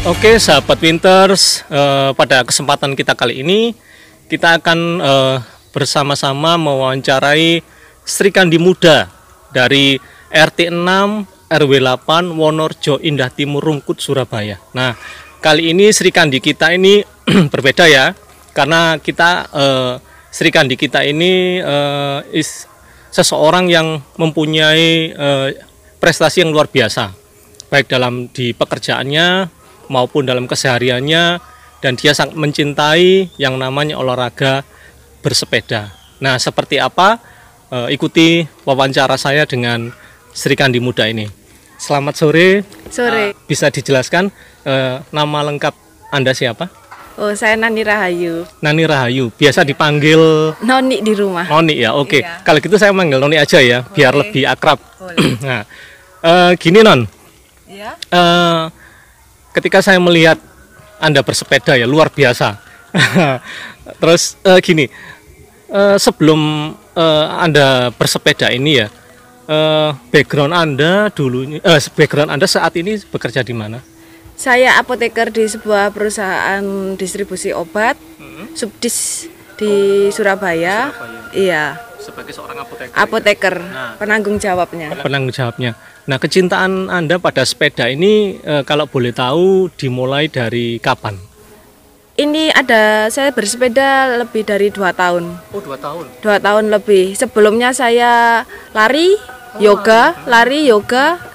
Oke, sahabat Winters, pada kesempatan kita kali ini kita akan bersama-sama mewawancarai Sri Kandi Muda dari RT 6 RW 8 Wonorejo Indah Timur Rungkut Surabaya. Nah, kali ini Sri Kandi kita ini berbeda ya, karena kita Sri Kandi kita ini seseorang yang mempunyai prestasi yang luar biasa, baik dalam di pekerjaannya maupun dalam kesehariannya, dan dia sangat mencintai yang namanya olahraga bersepeda. Nah, seperti apa? Ikuti wawancara saya dengan Sri Kandi Muda ini. Selamat sore. Sore. Bisa dijelaskan nama lengkap Anda siapa? Oh, saya Nani Rahayu. Nani Rahayu. Biasa dipanggil Noni di rumah. Noni ya. Oke. Iya. Kalau gitu saya manggil Noni aja ya, biar lebih akrab. Nah, gini Non. Iya. Ketika saya melihat Anda bersepeda ya luar biasa. Terus gini, sebelum Anda bersepeda ini ya, background Anda dulunya, background Anda saat ini bekerja di mana? Saya apoteker di sebuah perusahaan distribusi obat, Subdis di Surabaya. Iya. Sebagai seorang apoteker. Apoteker, Nah, penanggung jawabnya. penanggung jawabnya. Nah, kecintaan Anda pada sepeda ini kalau boleh tahu dimulai dari kapan? Ini saya bersepeda lebih dari 2 tahun. Oh, 2 tahun. 2 tahun lebih. Sebelumnya saya lari, yoga,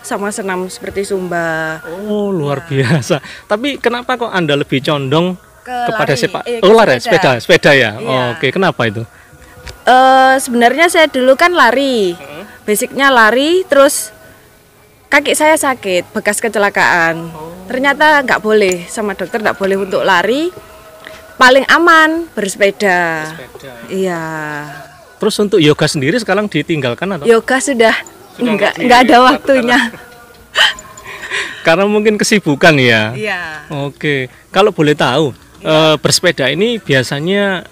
sama senam seperti Zumba. Oh, luar biasa. Tapi kenapa kok Anda lebih condong kepada lari, sepeda ya? Iya. Oh, oke, kenapa itu? Sebenarnya saya dulu kan lari, basicnya lari, terus kaki saya sakit bekas kecelakaan. Ternyata nggak boleh sama dokter, nggak boleh untuk lari, paling aman bersepeda. Iya. Terus untuk yoga sendiri sekarang ditinggalkan atau? Yoga sudah nggak ada waktunya. Karena mungkin kesibukan ya. Iya. Oke, kalau boleh tahu, bersepeda ini biasanya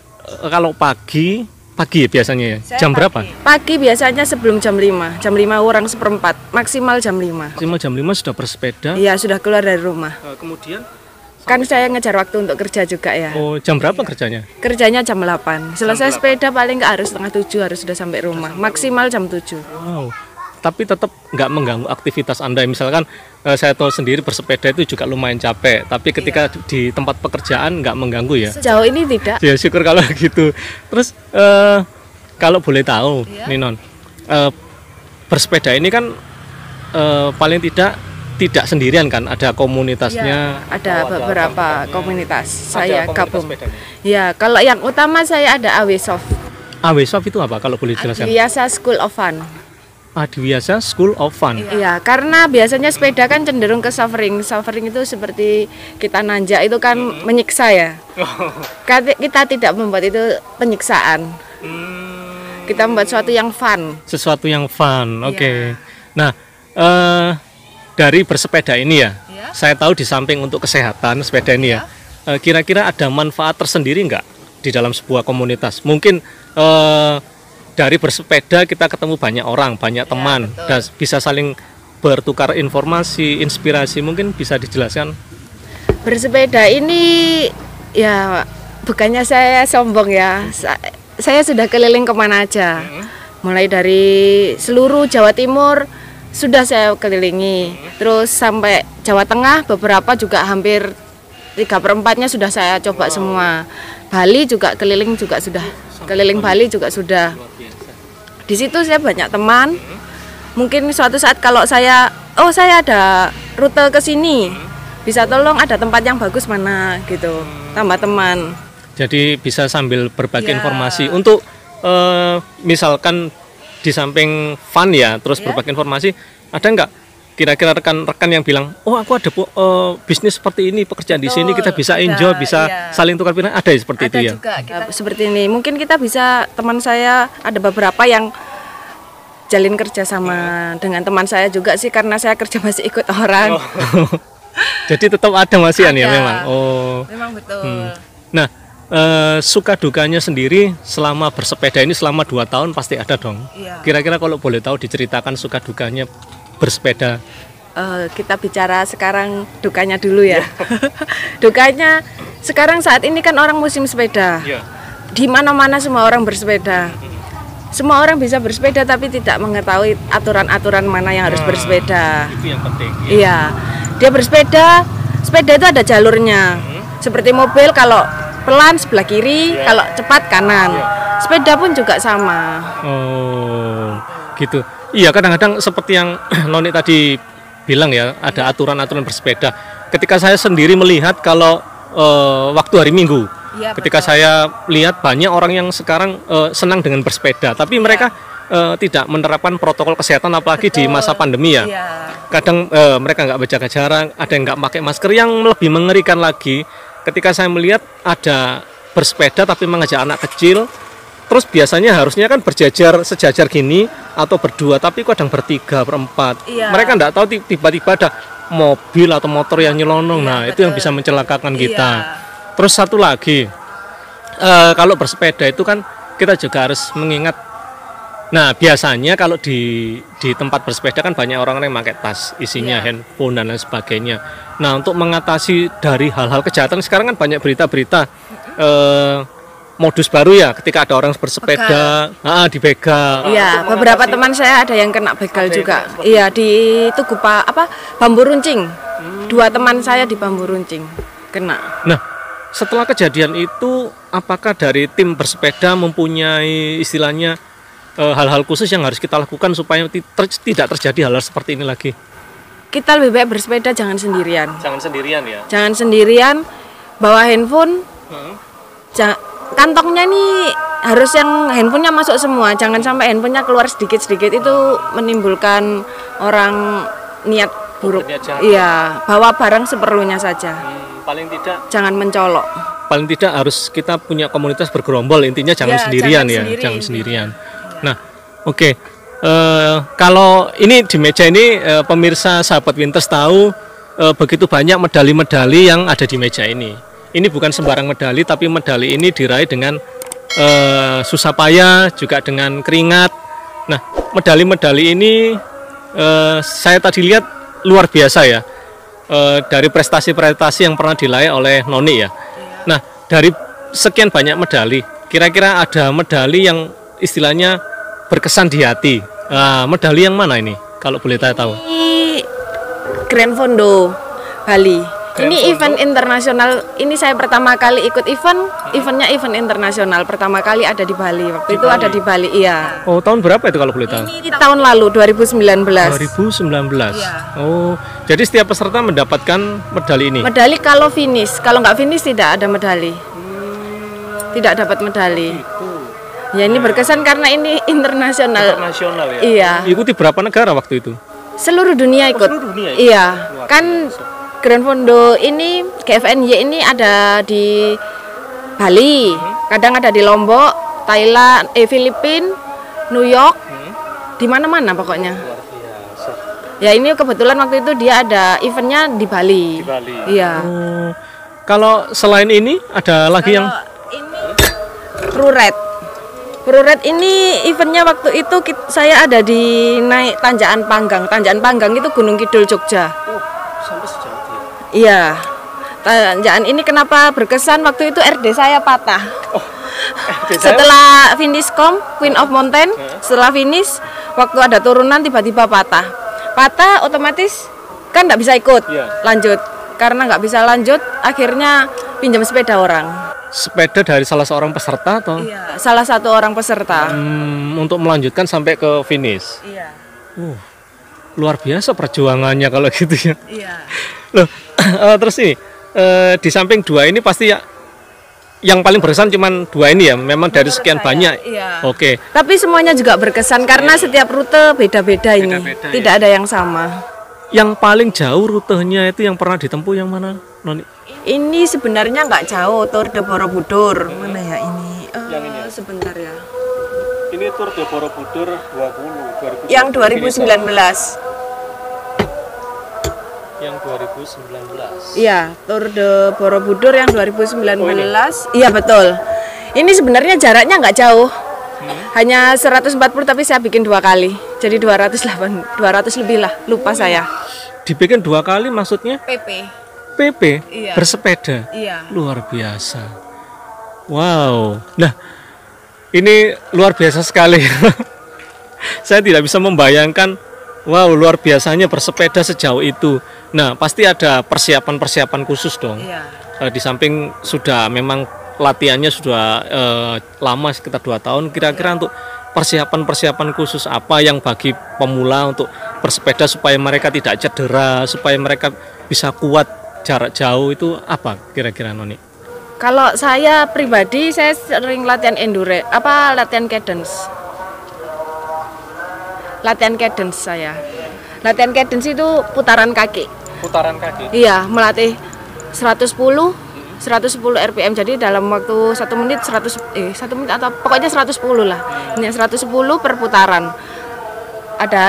kalau pagi ya biasanya ya. Jam berapa? Pagi biasanya sebelum jam 5 kurang seperempat, maksimal jam 5. Maksimal jam 5 sudah bersepeda. Iya, sudah keluar dari rumah. Kemudian Kan saya ngejar waktu untuk kerja juga ya. oh, jam berapa kerjanya? Kerjanya jam 8. Selesai sepeda paling nggak harus setengah 7 harus sudah sampai rumah. Maksimal jam 7. Wow. Tapi tetap nggak mengganggu aktivitas Anda. Misalkan saya tahu sendiri bersepeda itu juga lumayan capek. Tapi ketika di tempat pekerjaan nggak mengganggu ya? Sejauh ini tidak. Ya syukur kalau gitu. Terus kalau boleh tahu, nih Non, bersepeda ini kan paling tidak sendirian kan? Ada komunitasnya. Ya, ada beberapa komunitas. Saya komunitas gabung. sepedanya? Ya, kalau yang utama saya ada AWSOF. AWSOF itu apa kalau boleh dijelaskan? Biasa School of Fun. Adiwiasa School of Fun. Iya, karena biasanya sepeda kan cenderung ke suffering. Suffering itu seperti kita nanjak itu kan menyiksa ya. Kita tidak membuat itu penyiksaan. Kita membuat sesuatu yang fun. Sesuatu yang fun, oke. Nah, dari bersepeda ini ya, saya tahu di samping untuk kesehatan sepeda ini ya, kira-kira ada manfaat tersendiri nggak di dalam sebuah komunitas? Mungkin dari bersepeda kita ketemu banyak orang, banyak teman, dan bisa saling bertukar informasi, inspirasi. Mungkin bisa dijelaskan? Bersepeda ini ya bukannya saya sombong ya, saya sudah keliling kemana aja, mulai dari seluruh Jawa Timur sudah saya kelilingi, terus sampai Jawa Tengah beberapa juga hampir 3/4-nya sudah saya coba semua. Bali juga keliling juga sudah, keliling Bali juga sudah. Di situ saya banyak teman. Mungkin suatu saat kalau saya ada rute ke sini, bisa tolong ada tempat yang bagus mana gitu, tambah teman. Jadi bisa sambil berbagi informasi. Untuk misalkan di samping fun ya, terus berbagi informasi, ada nggak kira-kira rekan-rekan yang bilang, oh aku ada bisnis seperti ini, pekerjaan di sini, kita bisa enjoy, bisa saling tukar pikiran, ada seperti itu ya? Juga seperti ini. Mungkin kita bisa, teman saya ada beberapa yang jalin kerja sama dengan teman saya juga sih, karena saya kerja masih ikut orang. Jadi tetap ada masihan ya memang. Oh. Memang betul. Nah, suka dukanya sendiri selama bersepeda ini selama 2 tahun pasti ada dong. Iya. Kira-kira kalau boleh tahu diceritakan suka dukanya bersepeda kita bicara sekarang dukanya dulu ya. Dukanya sekarang saat ini kan orang musim sepeda. Di mana-mana semua orang bersepeda. Semua orang bisa bersepeda tapi tidak mengetahui aturan-aturan mana yang harus bersepeda. Itu yang penting. Iya. Dia bersepeda, sepeda itu ada jalurnya. Seperti mobil kalau pelan sebelah kiri, kalau cepat kanan. Sepeda pun juga sama. Oh, gitu. Iya, kadang-kadang seperti yang Noni tadi bilang ya, ada aturan-aturan bersepeda. Ketika saya sendiri melihat kalau waktu hari Minggu, ketika saya lihat banyak orang yang sekarang senang dengan bersepeda, tapi mereka tidak menerapkan protokol kesehatan, apalagi di masa pandemi ya. Kadang mereka nggak menjaga jarak, ada yang nggak pakai masker. Yang lebih mengerikan lagi, ketika saya melihat ada bersepeda tapi mengajak anak kecil, terus biasanya harusnya kan sejajar gini atau berdua, tapi kadang bertiga, berempat. Mereka nggak tahu tiba-tiba ada mobil atau motor yang nyelonong. Nah, itu yang bisa mencelakakan kita. Terus satu lagi, kalau bersepeda itu kan kita juga harus mengingat. Nah, biasanya kalau di tempat bersepeda kan banyak orang yang pakai tas, isinya handphone dan lain sebagainya. Nah, untuk mengatasi dari hal-hal kejahatan, sekarang kan banyak berita-berita modus baru ya, ketika ada orang bersepeda dibegal. Iya, beberapa teman saya ada yang kena begal juga. Iya, di Tugu Bambu Runcing. 2 teman saya di Bambu Runcing kena. Nah, setelah kejadian itu, apakah dari tim bersepeda mempunyai istilahnya hal-hal khusus yang harus kita lakukan supaya tidak terjadi hal-hal seperti ini lagi? Kita lebih baik bersepeda jangan sendirian. Jangan sendirian ya? Jangan sendirian, bawa handphone. Kantongnya nih harus yang handphonenya masuk semua, jangan sampai handphonenya keluar sedikit-sedikit, itu menimbulkan orang niat buruk. Iya, bawa barang seperlunya saja. Paling tidak jangan mencolok. Paling tidak harus kita punya komunitas bergerombol, intinya jangan sendirian ya, jangan sendirian. Nah, oke. Kalau ini di meja ini pemirsa sahabat Winters tahu begitu banyak medali-medali yang ada di meja ini. Ini bukan sembarang medali, tapi medali ini diraih dengan susah payah, juga dengan keringat. Nah, medali-medali ini saya tadi lihat luar biasa ya, dari prestasi-prestasi yang pernah diraih oleh Noni ya. Nah, dari sekian banyak medali, kira-kira ada medali yang istilahnya berkesan di hati. Medali yang mana ini, kalau boleh saya tahu? Ini Grand Fondo Bali. Ini event internasional. Ini saya pertama kali ikut eventnya event internasional. Pertama kali ada di Bali. Waktu itu ada di Bali, iya. Oh, tahun berapa itu kalau boleh tahu? Ini tahun lalu, 2019. 2019. Oh, jadi setiap peserta mendapatkan medali ini? Medali kalau finish. Kalau nggak finish tidak ada medali. Tidak dapat medali. Ya, ini berkesan karena ini internasional. Internasional ya? Iya. Ikuti berapa negara waktu itu? Seluruh dunia ikut. Seluruh dunia ikut? Iya. Kan Grand Fondo ini, GFNY ini ada di Bali, kadang ada di Lombok, Thailand, Filipina, New York, di mana-mana pokoknya. Ya, ini kebetulan waktu itu dia ada eventnya di Bali. Di Bali. Iya. Kalau selain ini ada lagi yang ini Pruret ini eventnya waktu itu saya ada di naik Tanjakan Panggang. Tanjakan Panggang itu Gunung Kidul Jogja. Sampai sejauh itu. Iya, tanjakan ini kenapa berkesan, waktu itu RD saya patah. Setelah finish Queen of Mountain, setelah finish, waktu ada turunan tiba-tiba patah. Patah otomatis kan nggak bisa ikut lanjut. Karena nggak bisa lanjut, akhirnya pinjam sepeda orang. Sepeda dari salah seorang peserta atau? Iya, salah satu orang peserta. Untuk melanjutkan sampai ke finish. Iya. Luar biasa perjuangannya kalau gitu ya. Iya. Loh, terus ini di samping 2 ini pasti ya, yang paling berkesan cuman 2 ini ya, memang dari sekian banyak. Iya. Oke. Tapi semuanya juga berkesan karena setiap rute beda-beda ini. Tidak ada yang sama. Yang paling jauh rutenya itu yang pernah ditempuh yang mana, Noni? Ini sebenarnya nggak jauh, Tour de Borobudur. Mana ya ini? Yang ini ya? Sebentar ya. Ini Tour de Borobudur 2019. Yang 2019. Yang 2019. Iya, Tour de Borobudur yang 2019. Iya, betul. Ini sebenarnya jaraknya nggak jauh. Hanya 140 tapi saya bikin 2 kali. Jadi 200 lebih lah, lupa saya. dibikin 2 kali maksudnya? PP. PP, Iya. bersepeda. Iya. Luar biasa. Wow. Nah, ini luar biasa sekali. Saya tidak bisa membayangkan, wow, luar biasanya bersepeda sejauh itu. Nah, pasti ada persiapan-persiapan khusus dong. Iya. Di samping sudah memang latihannya sudah lama sekitar 2 tahun, kira-kira untuk persiapan-persiapan khusus apa yang bagi pemula untuk bersepeda supaya mereka tidak cedera, supaya mereka bisa kuat jarak jauh, itu apa kira-kira Noni? Kalau saya pribadi, saya sering latihan endurance, latihan cadence. Latihan cadence saya. Latihan cadence itu putaran kaki. Putaran kaki. Iya, melatih 110 RPM. Jadi dalam waktu 1 menit 1 menit atau pokoknya 110 lah. Ini 110 per putaran.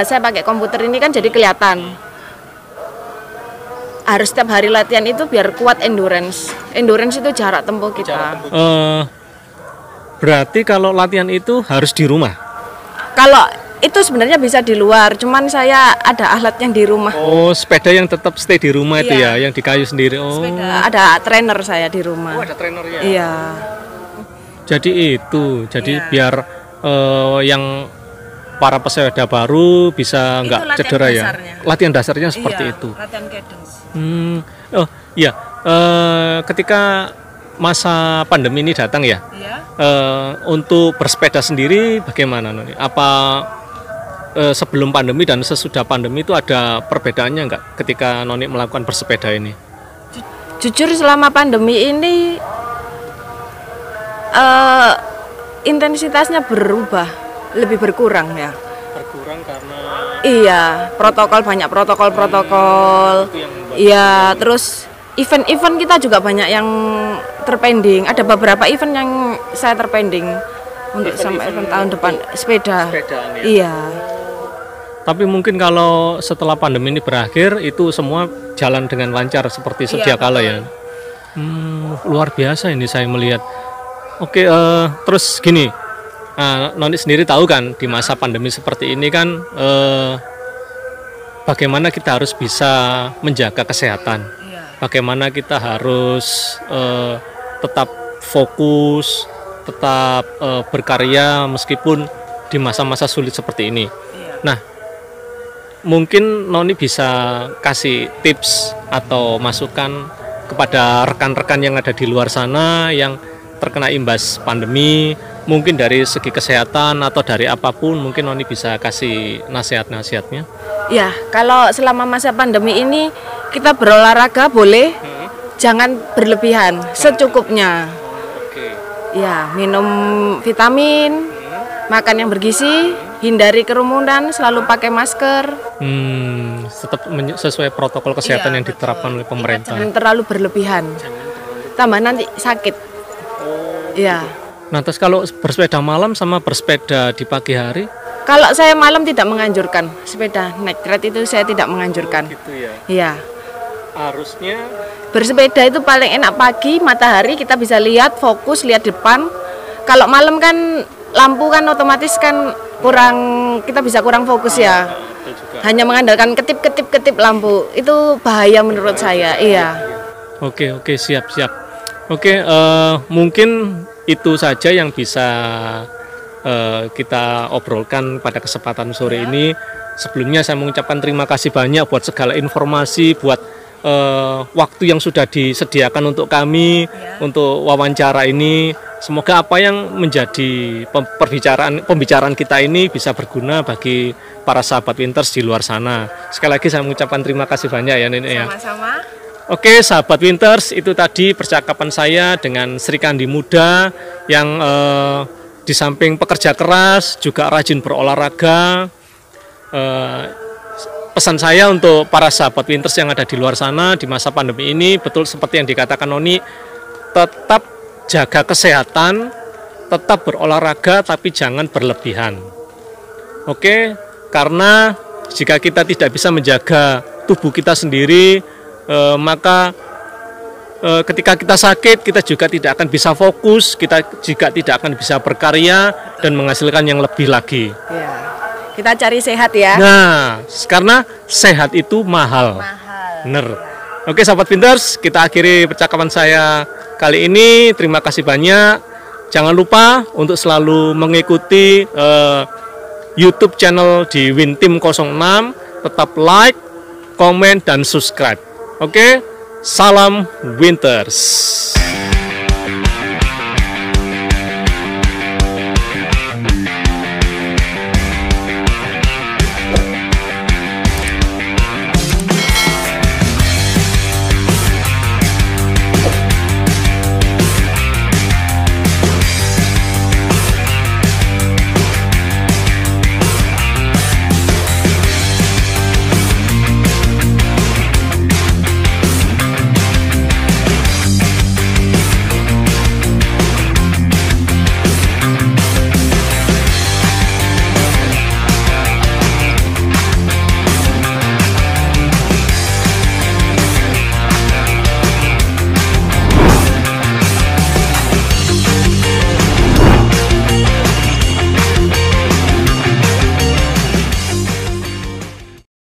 Saya pakai komputer ini kan jadi kelihatan. Harus setiap hari latihan itu biar kuat endurance. Endurance itu jarak tempuh kita. Berarti kalau latihan itu harus di rumah? Kalau itu sebenarnya bisa di luar, cuman saya ada alat yang di rumah. Oh, sepeda yang tetap stay di rumah itu Iya. ya, yang di kayu sendiri. Oh. Sepeda, ada trainer saya di rumah. Oh, ada trainernya. Iya. Jadi itu, jadi Iya. biar yang para pesepeda baru bisa nggak latihan cedera ya. dasarnya. Latihan dasarnya seperti Iya, itu. latihan cadence. Oh iya, ketika masa pandemi ini datang ya, Iya. untuk bersepeda sendiri bagaimana Noni? Apa sebelum pandemi dan sesudah pandemi itu ada perbedaannya nggak ketika Noni melakukan bersepeda ini? Jujur selama pandemi ini intensitasnya berubah, lebih berkurang ya. Berkurang karena Iya, banyak protokol. Iya, terus event-event kita juga banyak yang terpending. Ada beberapa event yang saya terpending untuk sampai event tahun depan sepeda. sepedaan ya. Iya. Tapi mungkin kalau setelah pandemi ini berakhir itu semua jalan dengan lancar seperti sedia kala ya. Luar biasa ini saya melihat. Oke, terus gini, Noni sendiri tahu kan di masa pandemi seperti ini kan bagaimana kita harus bisa menjaga kesehatan, bagaimana kita harus tetap fokus, tetap berkarya meskipun di masa-masa sulit seperti ini. Nah, mungkin Noni bisa kasih tips atau masukan kepada rekan-rekan yang ada di luar sana yang terkena imbas pandemi, mungkin dari segi kesehatan atau dari apapun, mungkin Noni bisa kasih nasihat-nasihatnya. Ya, kalau selama masa pandemi ini kita berolahraga boleh, jangan berlebihan, secukupnya. Ya, minum vitamin, makan yang bergizi, hindari kerumunan, selalu pakai masker. Tetap sesuai protokol kesehatan yang diterapkan oleh pemerintah. Jangan terlalu berlebihan. Tambah nanti sakit. Ya. Nah, terus kalau bersepeda malam sama bersepeda di pagi hari? Kalau saya malam tidak menganjurkan sepeda night ride, itu saya tidak menganjurkan. Gitu ya. Iya. Harusnya Bersepeda itu paling enak pagi, matahari kita bisa lihat, fokus lihat depan. Kalau malam kan lampu kan otomatis kan kita bisa kurang fokus ya. Hanya mengandalkan ketip lampu, itu bahaya menurut saya. Iya. Oke, siap. Oke, mungkin itu saja yang bisa kita obrolkan pada kesempatan sore ini. Sebelumnya saya mengucapkan terima kasih banyak buat segala informasi, buat waktu yang sudah disediakan untuk kami, untuk wawancara ini. Semoga apa yang menjadi pembicaraan kita ini bisa berguna bagi para sahabat Winters di luar sana. Sekali lagi saya mengucapkan terima kasih banyak ya Nenek ya. Sama-sama. Oke, sahabat Winters, itu tadi percakapan saya dengan Sri Kandi Muda yang di samping pekerja keras juga rajin berolahraga. Pesan saya untuk para sahabat Winters yang ada di luar sana di masa pandemi ini, betul seperti yang dikatakan Noni, tetap jaga kesehatan, tetap berolahraga tapi jangan berlebihan. Oke, karena jika kita tidak bisa menjaga tubuh kita sendiri, maka ketika kita sakit, kita juga tidak akan bisa fokus, kita juga tidak akan bisa berkarya dan menghasilkan yang lebih lagi. Ya. Kita cari sehat ya. Nah, karena sehat itu mahal. Bener. Oke, sahabat Vinters, kita akhiri percakapan saya kali ini. Terima kasih banyak. Jangan lupa untuk selalu mengikuti YouTube channel di Winteam 06. Tetap like, komen, dan subscribe. Oke, salam Winters.